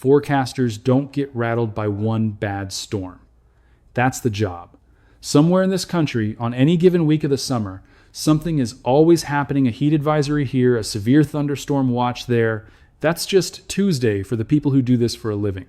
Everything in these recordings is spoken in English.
forecasters don't get rattled by one bad storm. That's the job. Somewhere in this country, on any given week of the summer, something is always happening, a heat advisory here, a severe thunderstorm watch there. That's just Tuesday for the people who do this for a living.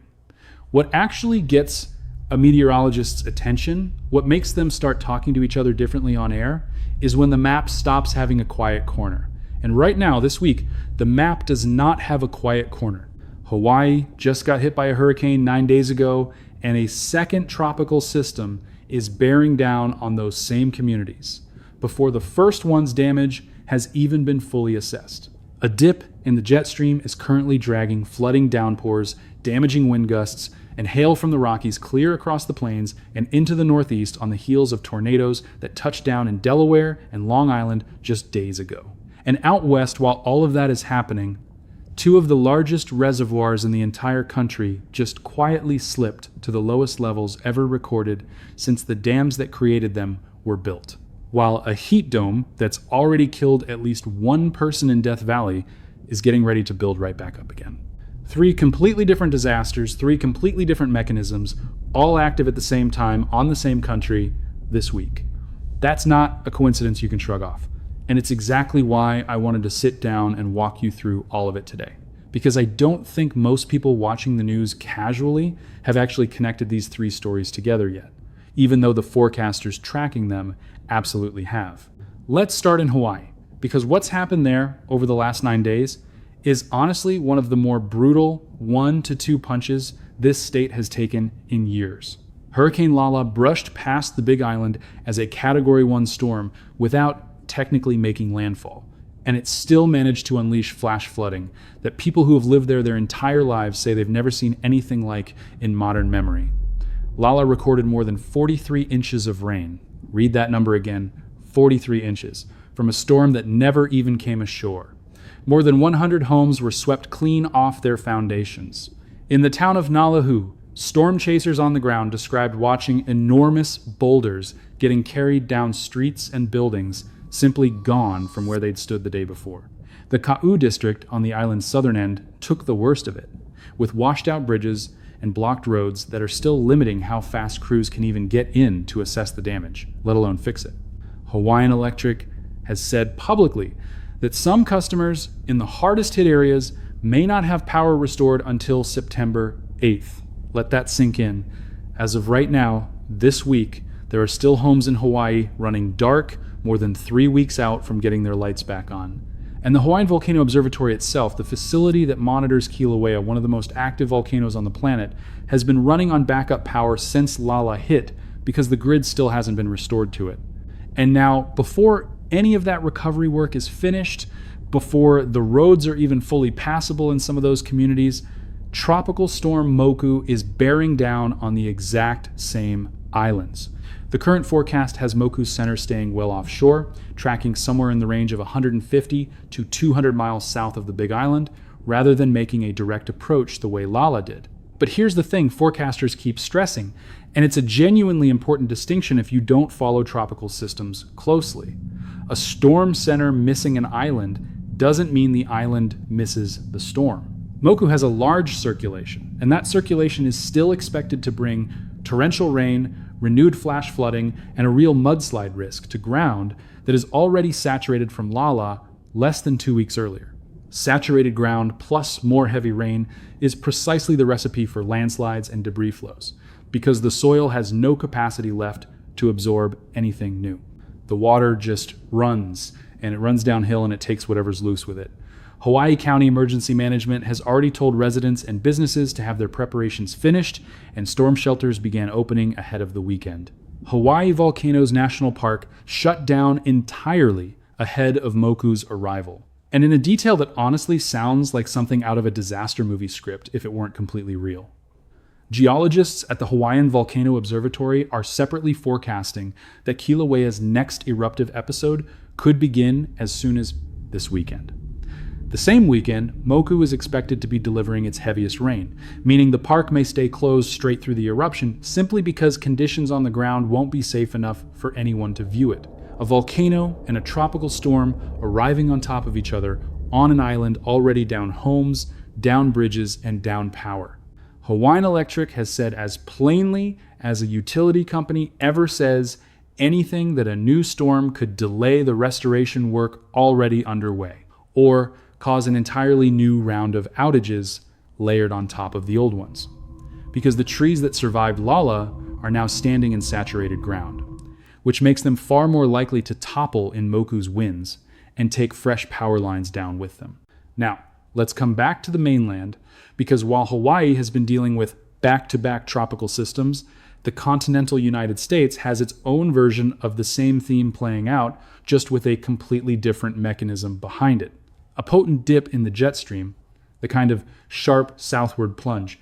What actually gets a meteorologist's attention, what makes them start talking to each other differently on air, is when the map stops having a quiet corner. And right now, this week, the map does not have a quiet corner. Hawaii just got hit by a hurricane 9 days ago, and a second tropical system is bearing down on those same communities before the first one's damage has even been fully assessed. A dip in the jet stream is currently dragging flooding downpours, damaging wind gusts, and hail from the Rockies clear across the plains and into the Northeast on the heels of tornadoes that touched down in Delaware and Long Island just days ago. And out west, while all of that is happening, two of the largest reservoirs in the entire country just quietly slipped to the lowest levels ever recorded since the dams that created them were built. While a heat dome that's already killed at least one person in Death Valley is getting ready to build right back up again. Three completely different disasters, three completely different mechanisms, all active at the same time on the same country this week. That's not a coincidence you can shrug off. And it's exactly why I wanted to sit down and walk you through all of it today. Because I don't think most people watching the news casually have actually connected these three stories together yet, even though the forecasters tracking them absolutely have. Let's start in Hawaii, because what's happened there over the last 9 days is honestly one of the more brutal 1 to 2 punches this state has taken in years. Hurricane Lala brushed past the Big Island as a Category 1 storm without technically making landfall, and it still managed to unleash flash flooding that people who have lived there their entire lives say they've never seen anything like in modern memory. Lala recorded more than 43 inches of rain. Read that number again, 43 inches, from a storm that never even came ashore. More than 100 homes were swept clean off their foundations. In the town of Nalahu, storm chasers on the ground described watching enormous boulders getting carried down streets and buildings, simply gone from where they'd stood the day before. The Ka'u district on the island's southern end took the worst of it, with washed-out bridges and blocked roads that are still limiting how fast crews can even get in to assess the damage, let alone fix it. Hawaiian Electric has said publicly that some customers in the hardest-hit areas may not have power restored until September 8th. Let that sink in. As of right now, this week, there are still homes in Hawaii running dark more than 3 weeks out from getting their lights back on. And the Hawaiian Volcano Observatory itself, the facility that monitors Kīlauea, one of the most active volcanoes on the planet, has been running on backup power since Lala hit because the grid still hasn't been restored to it. And now, before any of that recovery work is finished, before the roads are even fully passable in some of those communities, Tropical Storm Moku is bearing down on the exact same islands. The current forecast has Moku's center staying well offshore, tracking somewhere in the range of 150 to 200 miles south of the Big Island, rather than making a direct approach the way Lala did. But here's the thing forecasters keep stressing, and it's a genuinely important distinction if you don't follow tropical systems closely. A storm center missing an island doesn't mean the island misses the storm. Moku has a large circulation, and that circulation is still expected to bring torrential rain, renewed flash flooding, and a real mudslide risk to ground that is already saturated from Lala less than 2 weeks earlier. Saturated ground plus more heavy rain is precisely the recipe for landslides and debris flows, because the soil has no capacity left to absorb anything new. The water just runs, and it runs downhill and it takes whatever's loose with it. Hawaii County Emergency Management has already told residents and businesses to have their preparations finished, and storm shelters began opening ahead of the weekend. Hawaii Volcanoes National Park shut down entirely ahead of Moku's arrival. And in a detail that honestly sounds like something out of a disaster movie script if it weren't completely real. Geologists at the Hawaiian Volcano Observatory are separately forecasting that Kīlauea's next eruptive episode could begin as soon as this weekend. The same weekend, Moku is expected to be delivering its heaviest rain, meaning the park may stay closed straight through the eruption simply because conditions on the ground won't be safe enough for anyone to view it. A volcano and a tropical storm arriving on top of each other on an island already down homes, down bridges, and down power. Hawaiian Electric has said as plainly as a utility company ever says anything that a new storm could delay the restoration work already underway, or cause an entirely new round of outages layered on top of the old ones. Because the trees that survived Lala are now standing in saturated ground, which makes them far more likely to topple in Moku's winds and take fresh power lines down with them. Now, let's come back to the mainland, because while Hawaii has been dealing with back-to-back tropical systems, the continental United States has its own version of the same theme playing out, just with a completely different mechanism behind it. A potent dip in the jet stream, the kind of sharp southward plunge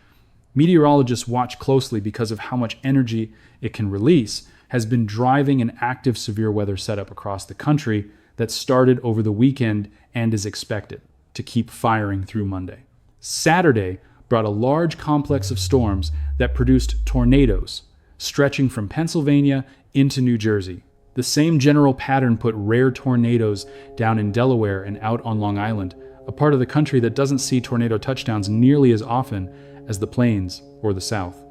meteorologists watch closely because of how much energy it can release, has been driving an active severe weather setup across the country that started over the weekend and is expected to keep firing through Monday. Saturday brought a large complex of storms that produced tornadoes, stretching from Pennsylvania into New Jersey. The same general pattern put rare tornadoes down in Delaware and out on Long Island, a part of the country that doesn't see tornado touchdowns nearly as often as the Plains or the South,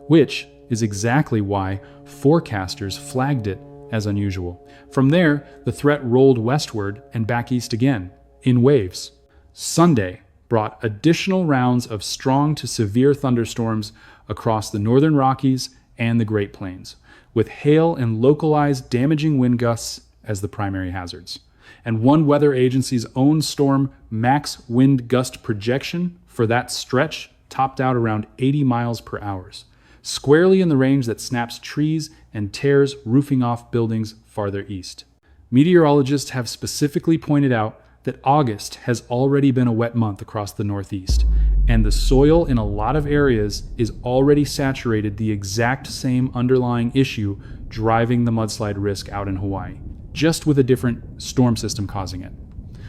which is exactly why forecasters flagged it as unusual. From there, the threat rolled westward and back east again, in waves. Sunday brought additional rounds of strong to severe thunderstorms across the northern Rockies and the Great Plains, with hail and localized damaging wind gusts as the primary hazards. And one weather agency's own storm max wind gust projection for that stretch topped out around 80 miles per hour, squarely in the range that snaps trees and tears roofing off buildings farther east. Meteorologists have specifically pointed out that August has already been a wet month across the Northeast, and the soil in a lot of areas is already saturated, the exact same underlying issue driving the mudslide risk out in Hawaii, just with a different storm system causing it.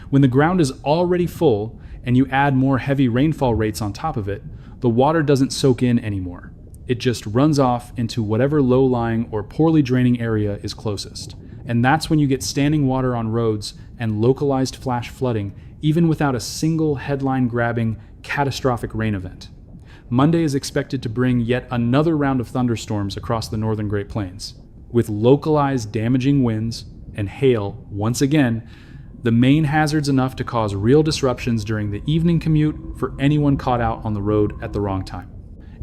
When the ground is already full and you add more heavy rainfall rates on top of it, the water doesn't soak in anymore. It just runs off into whatever low-lying or poorly draining area is closest. And that's when you get standing water on roads and localized flash flooding, even without a single headline-grabbing catastrophic rain event. Monday is expected to bring yet another round of thunderstorms across the northern Great Plains, with localized damaging winds and hail once again, the main hazards enough to cause real disruptions during the evening commute for anyone caught out on the road at the wrong time.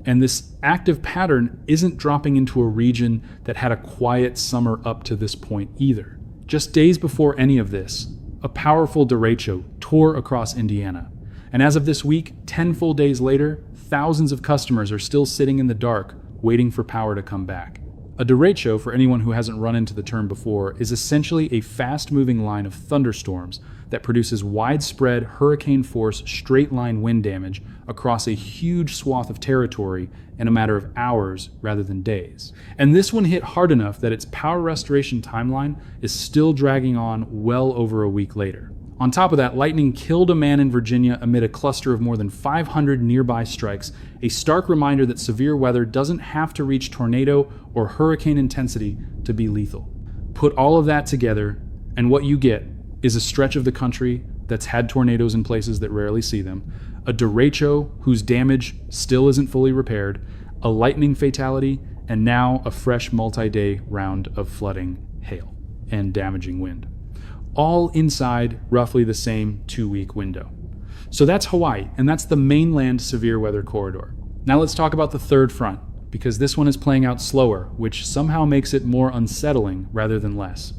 And this active pattern isn't dropping into a region that had a quiet summer up to this point either. Just days before any of this, a powerful derecho tore across Indiana. And as of this week, 10 full days later, thousands of customers are still sitting in the dark, waiting for power to come back. A derecho, for anyone who hasn't run into the term before, is essentially a fast-moving line of thunderstorms that produces widespread hurricane-force straight-line wind damage across a huge swath of territory in a matter of hours rather than days. And this one hit hard enough that its power restoration timeline is still dragging on well over a week later. On top of that, lightning killed a man in Virginia amid a cluster of more than 500 nearby strikes, a stark reminder that severe weather doesn't have to reach tornado or hurricane intensity to be lethal. Put all of that together, and what you get is a stretch of the country that's had tornadoes in places that rarely see them, a derecho whose damage still isn't fully repaired, a lightning fatality, and now a fresh multi-day round of flooding, hail, and damaging wind. All inside roughly the same 2-week window. So that's Hawaii, and that's the mainland severe weather corridor. Now let's talk about the third front, because this one is playing out slower, which somehow makes it more unsettling rather than less.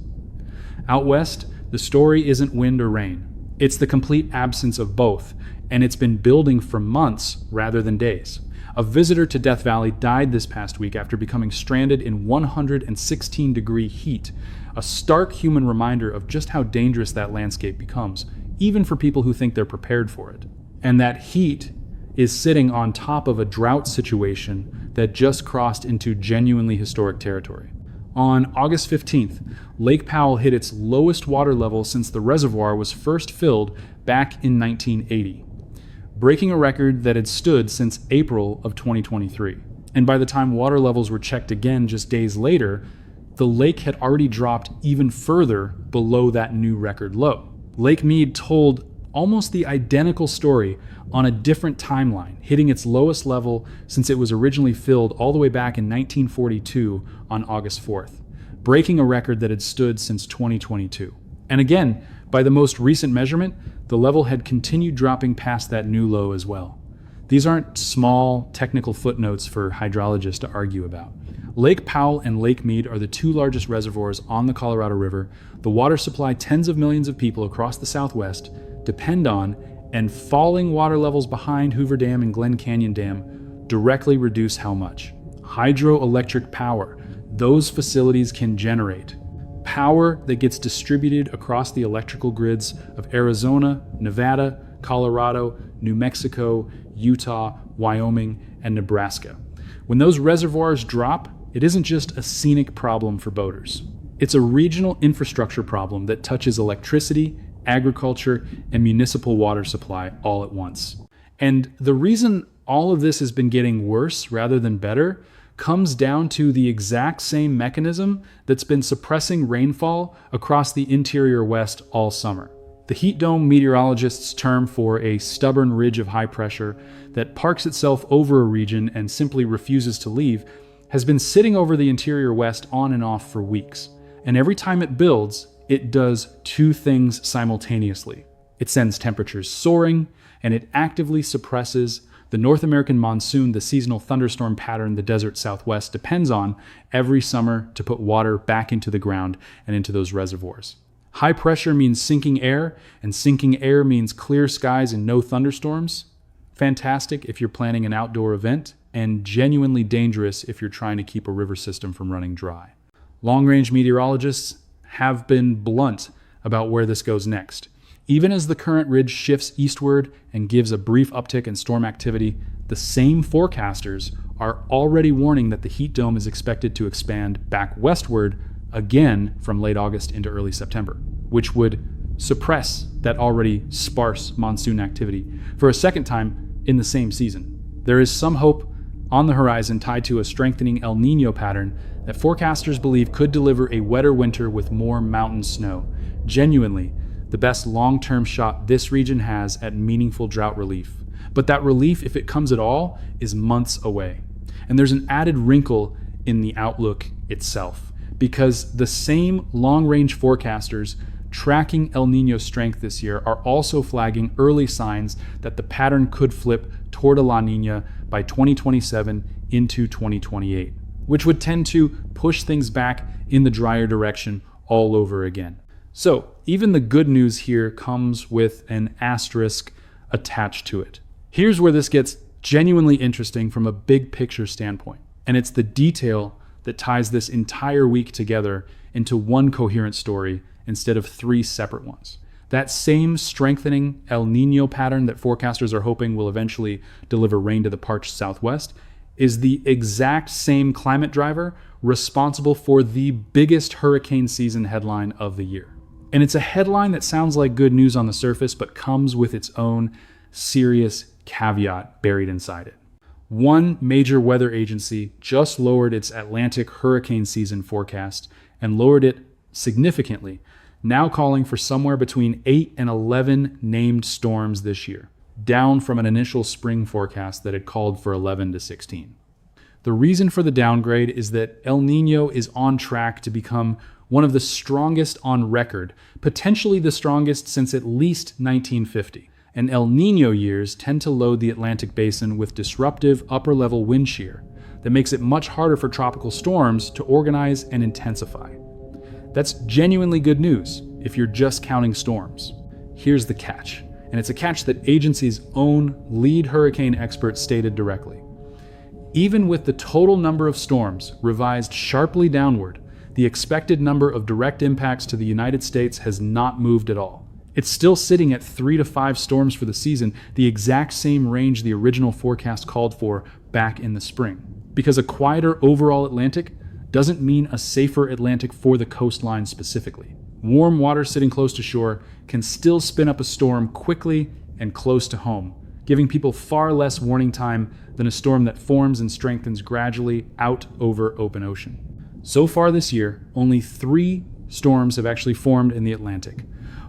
Out west, the story isn't wind or rain. It's the complete absence of both, and it's been building for months rather than days. A visitor to Death Valley died this past week after becoming stranded in 116-degree heat, a stark human reminder of just how dangerous that landscape becomes, even for people who think they're prepared for it. And that heat is sitting on top of a drought situation that just crossed into genuinely historic territory. On August 15th, Lake Powell hit its lowest water level since the reservoir was first filled back in 1980, breaking a record that had stood since April of 2023. And by the time water levels were checked again just days later, the lake had already dropped even further below that new record low. Lake Mead told almost the identical story on a different timeline, hitting its lowest level since it was originally filled all the way back in 1942 on August 4th, breaking a record that had stood since 2022. And again, by the most recent measurement, the level had continued dropping past that new low as well. These aren't small technical footnotes for hydrologists to argue about. Lake Powell and Lake Mead are the two largest reservoirs on the Colorado River. The water supply tens of millions of people across the Southwest depend on, and falling water levels behind Hoover Dam and Glen Canyon Dam directly reduce how much. Hydroelectric power, those facilities can generate power that gets distributed across the electrical grids of Arizona, Nevada, Colorado, New Mexico, Utah, Wyoming, and Nebraska. When those reservoirs drop, it isn't just a scenic problem for boaters. It's a regional infrastructure problem that touches electricity, agriculture, and municipal water supply all at once. And the reason all of this has been getting worse rather than better comes down to the exact same mechanism that's been suppressing rainfall across the interior West all summer. The heat dome meteorologists' term for a stubborn ridge of high pressure that parks itself over a region and simply refuses to leave has been sitting over the interior West on and off for weeks. And every time it builds, it does two things simultaneously. It sends temperatures soaring, and it actively suppresses the North American monsoon, the seasonal thunderstorm pattern the desert Southwest depends on every summer to put water back into the ground and into those reservoirs. High pressure means sinking air, and sinking air means clear skies and no thunderstorms. Fantastic if you're planning an outdoor event, and genuinely dangerous if you're trying to keep a river system from running dry. Long-range meteorologists have been blunt about where this goes next. Even as the current ridge shifts eastward and gives a brief uptick in storm activity, the same forecasters are already warning that the heat dome is expected to expand back westward again from late August into early September, which would suppress that already sparse monsoon activity for a second time in the same season. There is some hope on the horizon tied to a strengthening El Niño pattern that forecasters believe could deliver a wetter winter with more mountain snow. Genuinely, the best long-term shot this region has at meaningful drought relief. But that relief, if it comes at all, is months away. And there's an added wrinkle in the outlook itself, because the same long-range forecasters tracking El Niño's strength this year are also flagging early signs that the pattern could flip toward a La Niña by 2027 into 2028, which would tend to push things back in the drier direction all over again. So even the good news here comes with an asterisk attached to it. Here's where this gets genuinely interesting from a big picture standpoint, and it's the detail that ties this entire week together into one coherent story instead of three separate ones. That same strengthening El Niño pattern that forecasters are hoping will eventually deliver rain to the parched Southwest is the exact same climate driver responsible for the biggest hurricane season headline of the year. And it's a headline that sounds like good news on the surface, but comes with its own serious caveat buried inside it. One major weather agency just lowered its Atlantic hurricane season forecast and lowered it significantly, now calling for somewhere between 8 and 11 named storms this year, down from an initial spring forecast that had called for 11 to 16. The reason for the downgrade is that El Niño is on track to become one of the strongest on record, potentially the strongest since at least 1950. And El Niño years tend to load the Atlantic basin with disruptive upper-level wind shear that makes it much harder for tropical storms to organize and intensify. That's genuinely good news if you're just counting storms. Here's the catch, and it's a catch that agency's own lead hurricane expert stated directly. Even with the total number of storms revised sharply downward, the expected number of direct impacts to the United States has not moved at all. It's still sitting at 3 to 5 storms for the season, the exact same range the original forecast called for back in the spring. Because a quieter overall Atlantic doesn't mean a safer Atlantic for the coastline specifically. Warm water sitting close to shore can still spin up a storm quickly and close to home, giving people far less warning time than a storm that forms and strengthens gradually out over open ocean. So far this year, only 3 storms have actually formed in the Atlantic.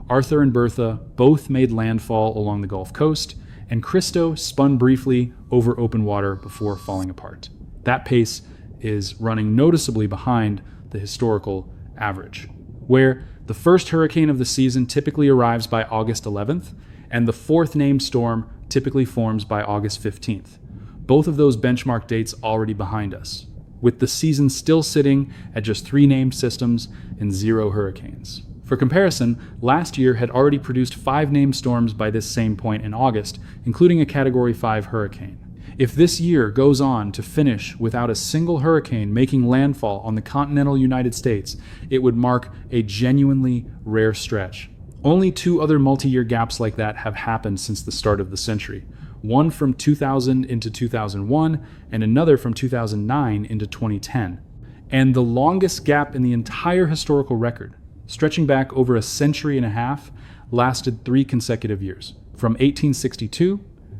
Arthur and Bertha both made landfall along the Gulf Coast, and Cristo spun briefly over open water before falling apart. That pace is running noticeably behind the historical average, where the first hurricane of the season typically arrives by August 11th, and the fourth named storm typically forms by August 15th. Both of those benchmark dates already behind us, with the season still sitting at just 3 named systems and 0 hurricanes. For comparison, last year had already produced 5 named storms by this same point in August, including a Category 5 hurricane. If this year goes on to finish without a single hurricane making landfall on the continental United States, it would mark a genuinely rare stretch. Only 2 other multi-year gaps like that have happened since the start of the century. One from 2000 into 2001, and another from 2009 into 2010. And the longest gap in the entire historical record, stretching back over a century and a half, lasted 3 consecutive years, from 1862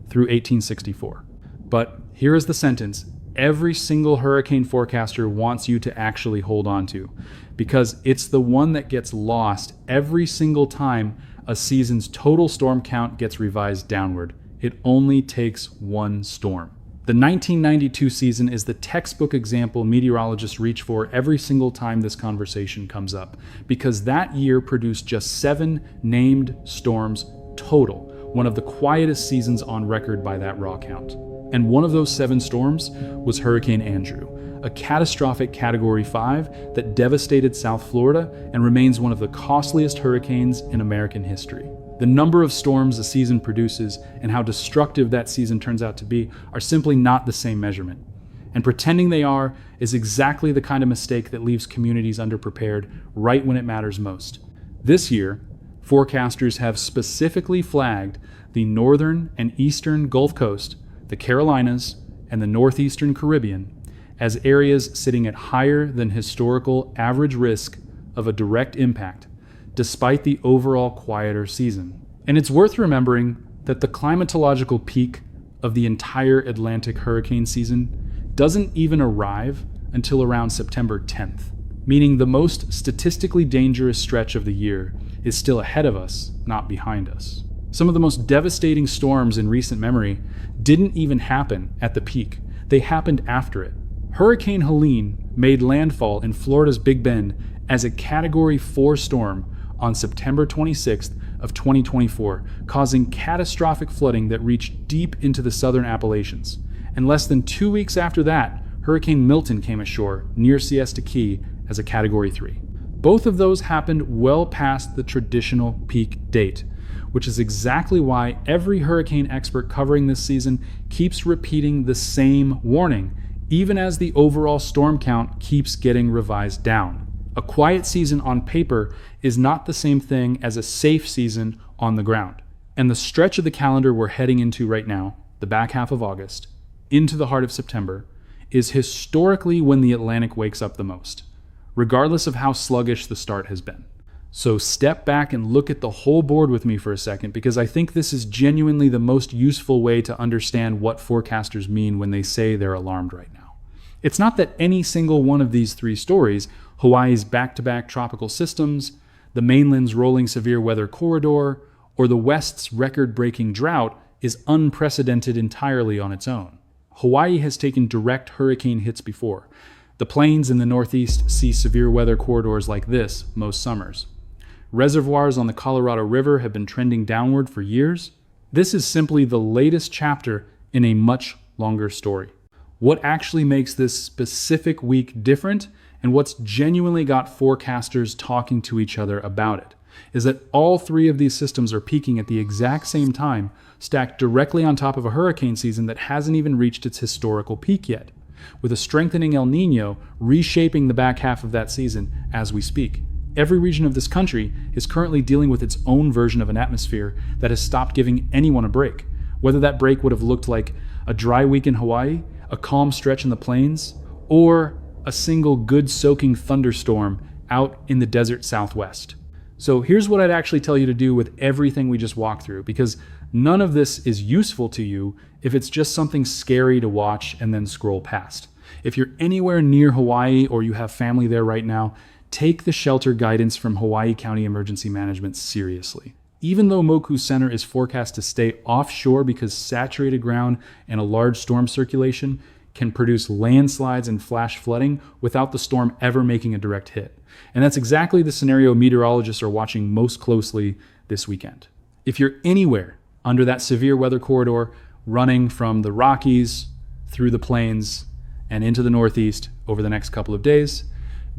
through 1864. But here is the sentence every single hurricane forecaster wants you to actually hold on to, because it's the one that gets lost every single time a season's total storm count gets revised downward. It only takes one storm. The 1992 season is the textbook example meteorologists reach for every single time this conversation comes up, because that year produced just 7 named storms total, one of the quietest seasons on record by that raw count. And one of those 7 storms was Hurricane Andrew, a catastrophic Category 5 that devastated South Florida and remains one of the costliest hurricanes in American history. The number of storms a season produces and how destructive that season turns out to be are simply not the same measurement. And pretending they are is exactly the kind of mistake that leaves communities underprepared right when it matters most. This year, forecasters have specifically flagged the northern and eastern Gulf Coast, the Carolinas, and the northeastern Caribbean as areas sitting at higher than historical average risk of a direct impact, despite the overall quieter season. And it's worth remembering that the climatological peak of the entire Atlantic hurricane season doesn't even arrive until around September 10th, meaning the most statistically dangerous stretch of the year is still ahead of us, not behind us. Some of the most devastating storms in recent memory didn't even happen at the peak. They happened after it. Hurricane Helene made landfall in Florida's Big Bend as a Category 4 storm on September 26th of 2024, causing catastrophic flooding that reached deep into the southern Appalachians. And less than 2 weeks after that, Hurricane Milton came ashore near Siesta Key as a Category 3. Both of those happened well past the traditional peak date, which is exactly why every hurricane expert covering this season keeps repeating the same warning, even as the overall storm count keeps getting revised down. A quiet season on paper is not the same thing as a safe season on the ground. And the stretch of the calendar we're heading into right now, the back half of August, into the heart of September, is historically when the Atlantic wakes up the most, regardless of how sluggish the start has been. So step back and look at the whole board with me for a second, because I think this is genuinely the most useful way to understand what forecasters mean when they say they're alarmed right now. It's not that any single one of these 3 stories, Hawaii's back-to-back tropical systems, the mainland's rolling severe weather corridor, or the West's record-breaking drought, is unprecedented entirely on its own. Hawaii has taken direct hurricane hits before. The plains in the Northeast see severe weather corridors like this most summers. Reservoirs on the Colorado River have been trending downward for years. This is simply the latest chapter in a much longer story. What actually makes this specific week different, and what's genuinely got forecasters talking to each other about it, is that all 3 of these systems are peaking at the exact same time, stacked directly on top of a hurricane season that hasn't even reached its historical peak yet, with a strengthening El Niño reshaping the back half of that season as we speak. Every region of this country is currently dealing with its own version of an atmosphere that has stopped giving anyone a break, whether that break would have looked like a dry week in Hawaii, a calm stretch in the plains, or a single good soaking thunderstorm out in the desert Southwest. So here's what I'd actually tell you to do with everything we just walked through, because none of this is useful to you if it's just something scary to watch and then scroll past. If you're anywhere near Hawaii or you have family there right now, Take the shelter guidance from Hawaii County Emergency Management seriously. Even though Moku Center is forecast to stay offshore because saturated ground and a large storm circulation can produce landslides and flash flooding without the storm ever making a direct hit. And that's exactly the scenario meteorologists are watching most closely this weekend. If you're anywhere under that severe weather corridor running from the Rockies through the plains and into the Northeast over the next couple of days,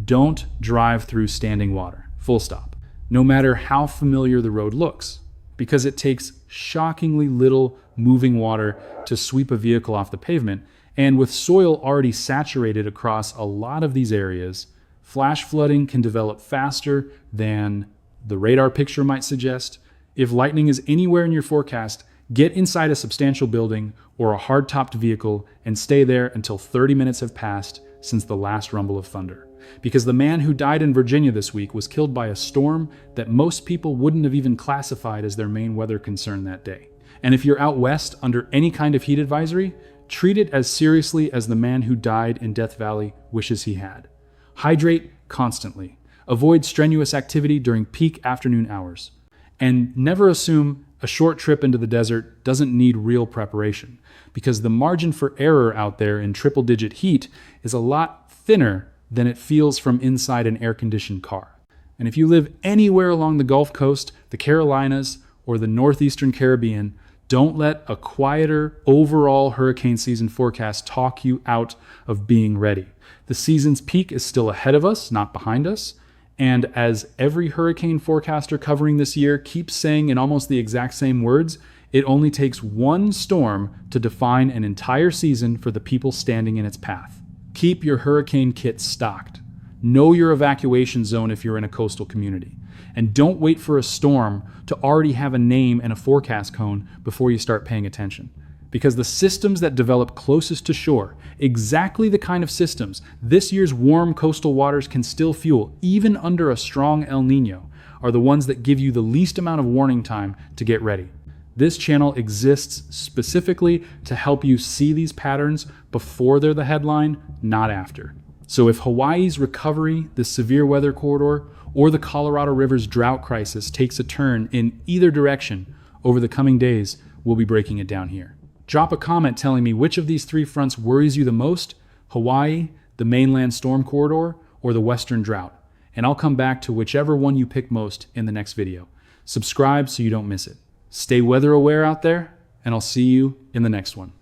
don't drive through standing water, full stop, no matter how familiar the road looks, because it takes shockingly little moving water to sweep a vehicle off the pavement. And with soil already saturated across a lot of these areas, flash flooding can develop faster than the radar picture might suggest. If lightning is anywhere in your forecast, get inside a substantial building or a hard-topped vehicle and stay there until 30 minutes have passed since the last rumble of thunder. Because the man who died in Virginia this week was killed by a storm that most people wouldn't have even classified as their main weather concern that day. And if you're out west under any kind of heat advisory, treat it as seriously as the man who died in Death Valley wishes he had. Hydrate constantly. Avoid strenuous activity during peak afternoon hours. And never assume a short trip into the desert doesn't need real preparation, because the margin for error out there in triple-digit heat is a lot thinner than it feels from inside an air-conditioned car. And if you live anywhere along the Gulf Coast, the Carolinas, or the northeastern Caribbean, don't let a quieter overall hurricane season forecast talk you out of being ready. The season's peak is still ahead of us, not behind us. And as every hurricane forecaster covering this year keeps saying in almost the exact same words, it only takes one storm to define an entire season for the people standing in its path. Keep your hurricane kit stocked. Know your evacuation zone if you're in a coastal community. And don't wait for a storm to already have a name and a forecast cone before you start paying attention. Because the systems that develop closest to shore, exactly the kind of systems this year's warm coastal waters can still fuel, even under a strong El Niño, are the ones that give you the least amount of warning time to get ready. This channel exists specifically to help you see these patterns before they're the headline, not after. So if Hawaii's recovery, the severe weather corridor, or the Colorado River's drought crisis takes a turn in either direction over the coming days, we'll be breaking it down here. Drop a comment telling me which of these three fronts worries you the most: Hawaii, the mainland storm corridor, or the western drought. And I'll come back to whichever one you pick most in the next video. Subscribe so you don't miss it. Stay weather aware out there, and I'll see you in the next one.